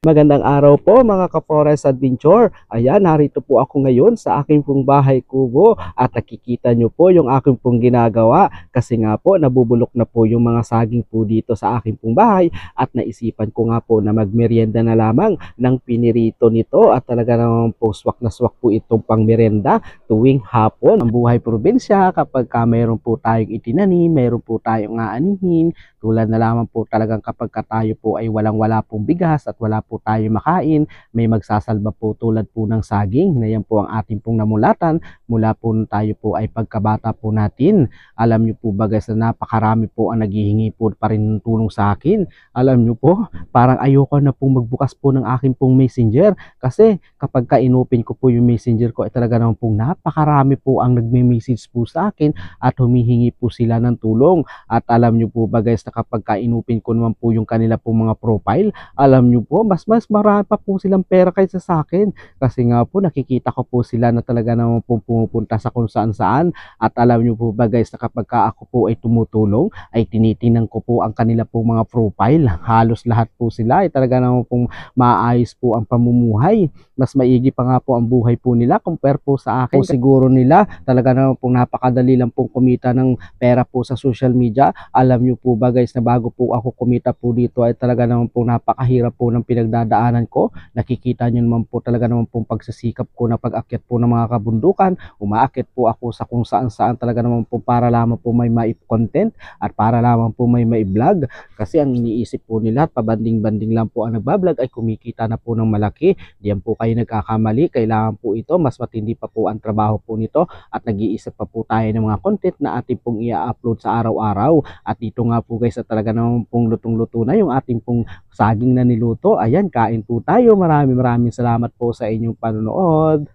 Magandang araw po mga ka-Forest Adventure. Ayan, narito po ako ngayon sa aking pong bahay kubo at nakikita nyo po yung aking pong ginagawa kasi nga po nabubulok na po yung mga saging po dito sa aking pong bahay at naisipan ko nga po na magmerienda na lamang ng pinirito nito at talaga naman po swak na swak po itong pangmerienda tuwing hapon. Ang buhay probinsya kapag mayroon po tayong itinanim, mayroon po tayong aanihin, tulad na lamang po talagang kapag tayo po ay walang-wala pong bigas at wala po tayo makain, may magsasalba po tulad po ng saging na yan po ang ating pong namulatan mula po nung tayo po ay pagkabata po natin. Alam nyo po ba guys na napakarami po ang naghihingi po pa rin ng tulong sa akin. Alam nyo po, parang ayoko na pong magbukas po ng aking pong messenger kasi kapag ka-inopin ko po yung messenger ko ay talaga naman pong napakarami po ang nagme-message po sa akin at humihingi po sila ng tulong. At alam nyo po ba guys na kapag ka-inupin ko naman po yung kanila po mga profile, alam nyo po, mas marami pa po silang pera kaysa sa akin. Kasi nga po, nakikita ko po sila na talaga naman po pumupunta sa kung saan saan. At alam nyo po ba guys na kapag ako po ay tumutulong, ay tinitingnan ko po ang kanila po mga profile. Halos lahat po sila ay talaga naman pong maayos po ang pamumuhay. Mas maigi pa nga po ang buhay po nila compare po sa akin. Siguro nila talaga naman pong napakadali lang pong kumita ng pera po sa social media. Alam nyo po ba guys na bago po ako kumita po dito ay talaga naman po napakahirap po ng pinagdadaanan ko. Nakikita nyo naman po talaga naman pong pagsasikap ko na pag-akyat po ng mga kabundukan. Umaakyat po ako sa kung saan saan talaga naman po para lamang po may mai-content at para lamang po may mai-vlog. Kasi ang iniisip po nila at pabanding-banding lang po ang nagbablog ay kumikita na po ng malaki. Diyan po kayo nagkakamali. Kailangan po ito, mas matindi pa po ang trabaho po nito at nag-iisip pa po tayo ng mga content na ating pong i-upload sa araw-araw. At dito nga po guys at talaga naman pong lutong-luto na yung ating pong saging na niluto. Ayan, kain po tayo. Maraming salamat po sa inyong panonood.